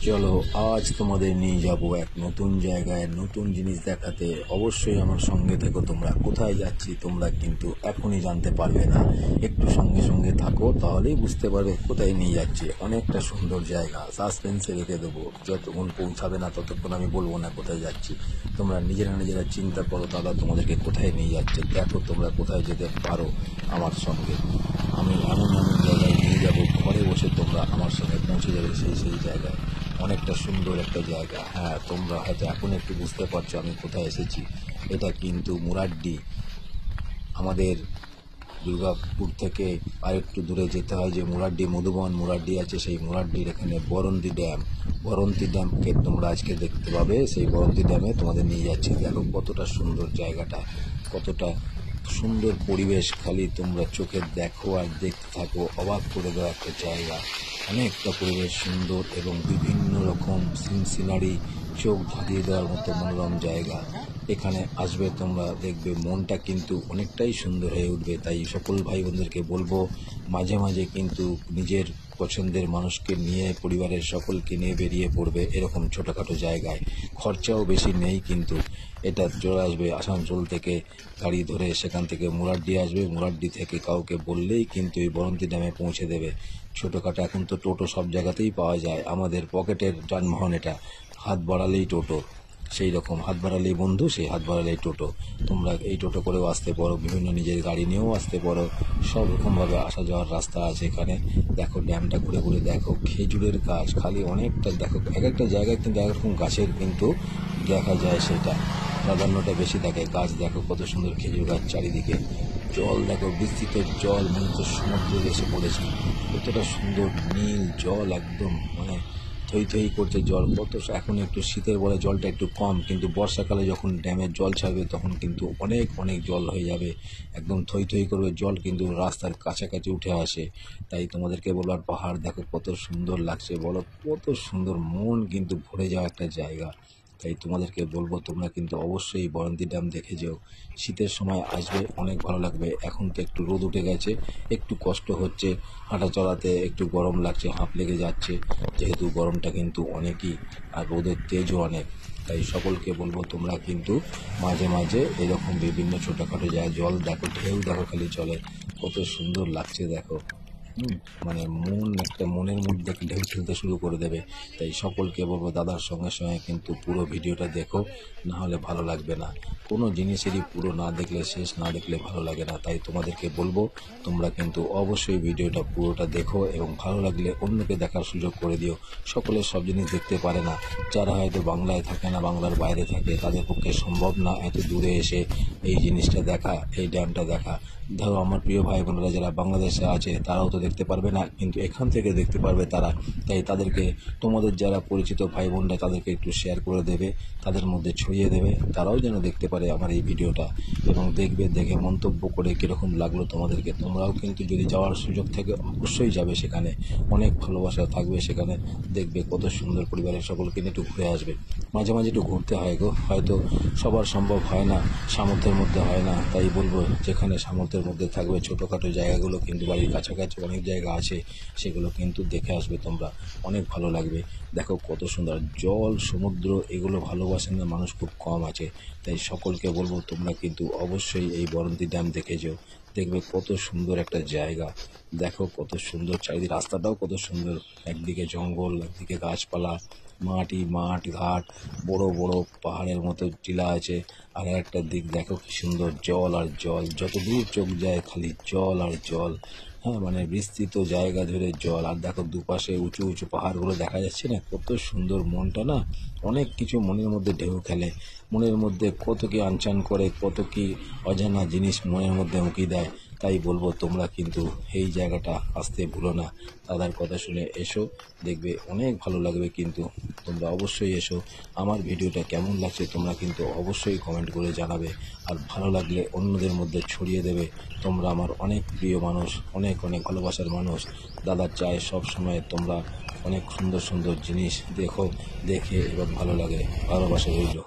চলো আজ তোমাদের নিয়ে যাব এক নতুন জায়গায় নতুন জিনিস দেখাতে। অবশ্যই আমার সঙ্গে থেকো। তোমরা কোথায় যাচ্ছি তোমরা কিন্তু এখনই জানতে পারবে না, একটু সঙ্গে সঙ্গে থাকো, তাহলেই বুঝতে পারবে কোথায় নিয়ে যাচ্ছি। অনেকটা সুন্দর জায়গা, সাসপেন্সে রেখে দেবো। যতক্ষণ পৌঁছাবে না ততক্ষণ আমি বলবো না কোথায় যাচ্ছি। তোমরা নিজেরা চিন্তা করো দাদা তোমাদেরকে কোথায় নিয়ে যাচ্ছে। দেখো তোমরা কোথায় যেতে পারো আমার সঙ্গে। আমি এমন জায়গায় নিয়ে যাবো, ঘরে বসে তোমরা আমার সঙ্গে পৌঁছে যাবে সেই জায়গায়। অনেকটা সুন্দর একটা জায়গা। হ্যাঁ, তোমরা হয়তো এখন একটু বুঝতে পারছো আমি কোথায় এসেছি। এটা কিন্তু মুরাড্ডি। আমাদের দুর্গাপুর থেকে আরেকটু দূরে যেতে হয়, যে মুরাড্ডি মধুবন মুরাড্ডি আছে, সেই মুরাড্ডির এখানে বরন্তি ড্যামকে তোমরা আজকে দেখতে পাবে। সেই বরন্তি ড্যামে তোমাদের নিয়ে যাচ্ছি। দেখো কতটা সুন্দর জায়গাটা, কতটা সুন্দর পরিবেশ। খালি তোমরা চোখে দেখো আর দেখতে থাকো, অবাক করে দেওয়া একটা জায়গা। অনেকটা পরিবেশ সুন্দর এবং বিভিন্ন রকম সিনারি, চোখ ধাঁধিয়ে দেওয়ার মতো মনোরম জায়গা। এখানে আসবে তোমরা, দেখবে মনটা কিন্তু অনেকটাই সুন্দর হয়ে উঠবে। তাই সকল ভাই বোনদেরকে বলবো, মাঝে মাঝে কিন্তু নিজের পছন্দের মানুষকে নিয়ে, পরিবারের সকলকে নিয়ে বেরিয়ে পড়বে এরকম ছোটোখাটো জায়গায়। খরচাও বেশি নেই কিন্তু। এটা চলে আসবে আসানসোল থেকে গাড়ি ধরে, সেখান থেকে মুরাড্ডি আসবে। মুরাড্ডি থেকে কাউকে বললেই কিন্তু এই বরন্তি ড্যামে পৌঁছে দেবে। ছোটোখাটো এখন তো টোটো সব জায়গাতেই পাওয়া যায়। আমাদের পকেটের যানবাহন এটা, হাত বাড়ালেই টোটো। সেই রকম হাত বাড়ালেই বন্ধু, সেই হাত বাড়ালেই টোটো। তোমরা এই টোটো করেও আসতে পারো, বিভিন্ন নিজের গাড়ি নিয়েও আসতে পারো। সব রকমভাবে আসা যাওয়ার রাস্তা আছে এখানে। দেখো ড্যামটা ঘুরে ঘুরে দেখো। খেজুরের গাছ খালি অনেকটা, দেখো এক একটা জায়গায় কিন্তু এক রকম গাছের কিন্তু দেখা যায়, সেটা প্রাধান্যটা বেশি থাকে। গাছ দেখো কত সুন্দর, খেজুর গাছ চারিদিকে। জল দেখো, বিস্তৃত জল, মনে হচ্ছে সমুদ্রে এসে পড়েছি। কতটা সুন্দর নীল জল, একদম মানে থই থই করছে জল। কত এখন একটু শীতের বলে জলটা একটু কম, কিন্তু বর্ষাকালে যখন ড্যামের জল ছাড়বে তখন কিন্তু অনেক জল হয়ে যাবে। একদম থই থই করবে জল, কিন্তু রাস্তার কাছাকাছি উঠে আসে। তাই তোমাদেরকে বলবার, পাহাড় দেখো কত সুন্দর লাগছে, বলো কত সুন্দর, মন কিন্তু ভরে যাওয়া একটা জায়গা। তাই তোমাদেরকে বলবো, তোমরা কিন্তু অবশ্যই বরন্তি ড্যাম দেখে যেও। শীতের সময় আসবে, অনেক ভালো লাগবে। এখন তো একটু রোদ উঠে গেছে, একটু কষ্ট হচ্ছে হাঁটা চলাতে, একটু গরম লাগছে, হাঁপ লেগে যাচ্ছে, যেহেতু গরমটা কিন্তু অনেকই আর রোদের তেজও অনেক। তাই সকলকে বলবো, তোমরা কিন্তু মাঝে মাঝে এরকম বিভিন্ন ছোটোখাটো জায়গায়, জল দেখো, ঢেউ দেখো খালি চলে, কত সুন্দর লাগছে দেখো। মানে মনের মধ্যে ঢেউ খেলতে শুরু করে দেবে। তাই সকলকে বলবো, দাদার সঙ্গে সঙ্গে কিন্তু পুরো ভিডিওটা দেখো, না হলে ভালো লাগবে না। কোনো জিনিসেরই পুরো না দেখলে, শেষ না দেখলে ভালো লাগে না। তাই তোমাদেরকে বলবো, তোমরা কিন্তু অবশ্যই ভিডিওটা পুরোটা দেখো এবং ভালো লাগলে অন্যকে দেখার সুযোগ করে দিও। সকলে সব জিনিস দেখতে পারে না। যারা হয়তো বাংলায় থাকে না, বাংলার বাইরে থাকে, তাদের পক্ষে সম্ভব না এত দূরে এসে এই জিনিসটা দেখা, এই ড্যামটা দেখা। ধরো আমার প্রিয় ভাই বোনেরা যারা বাংলাদেশে আছে, তারাও তো দেখতে পারবে না, কিন্তু এখান থেকে দেখতে পারবে তারা। তাই তাদেরকে, তোমাদের যারা পরিচিত ভাই বোনরা, তাদেরকে একটু শেয়ার করে দেবে, তাদের মধ্যে ছড়িয়ে দেবে, তারাও যেন দেখতে পারে আমার এই ভিডিওটা এবং দেখবে, দেখে মন্তব্য করে কীরকম লাগলো তোমাদেরকে। তোমরাও কিন্তু যদি যাওয়ার সুযোগ থাকে অবশ্যই যাবে, সেখানে অনেক ভালোবাসা থাকবে সেখানে। দেখবে কত সুন্দর, পরিবারের সকলকে নিয়ে একটু ঘুরে আসবে। মাঝে মাঝে একটু ঘুরতে হয় গো, হয়তো সবার সম্ভব হয় না, সামর্থ্যের মধ্যে হয় না। তাই বলবো, যেখানে সামর্থ্যের মধ্যে থাকবে ছোটোখাটো জায়গাগুলো কিন্তু বাড়ির কাছাকাছি অনেক জায়গা আছে, সেগুলো কিন্তু দেখে আসবে তোমরা, অনেক ভালো লাগবে। দেখো কত সুন্দর জল, সমুদ্র, এগুলো ভালোবাসেন না মানুষ খুব কম আছে। তাই সকলকে বলবো, তোমরা কিন্তু অবশ্যই এই বরন্তি ড্যাম দেখে যেও। দেখবে কত সুন্দর একটা জায়গা। দেখো কত সুন্দর চারিদিকে, রাস্তাটাও কত সুন্দর, একদিকে জঙ্গল, একদিকে গাছপালা, মাঠ ঘাট, বড় বড় পাহাড়ের মতো টিলা আছে। আর একটা দিক দেখো কি সুন্দর, জল আর জল, যত দূর চোখ যায় খালি জল আর জল। হ্যাঁ, মানে বিস্তৃত জায়গা ধরে জল। আর দেখো দুপাশে উঁচু উঁচু পাহাড়গুলো দেখা যাচ্ছে না, কত সুন্দর। মনটা না অনেক কিছু মনের মধ্যে ঢেউ খেলে, মনের মধ্যে কত কি আনচান করে, কত কি অজানা জিনিস মনের মধ্যে উঁকি দেয়। তাই বলবো, তোমরা কিন্তু এই জায়গাটা আসতে ভুলো না। দাদার কথা শুনে এসো, দেখবে অনেক ভালো লাগবে। কিন্তু তোমরা অবশ্যই এসো। আমার ভিডিওটা কেমন লাগছে তোমরা কিন্তু অবশ্যই কমেন্ট করে জানাবে, আর ভালো লাগলে অন্যদের মধ্যে ছড়িয়ে দেবে। তোমরা আমার অনেক প্রিয় মানুষ, অনেক ভালোবাসার মানুষ। দাদা চায় সব সময় তোমরা অনেক সুন্দর সুন্দর জিনিস দেখো, দেখে এবং ভালো লাগে, ভালোবাসা রইল।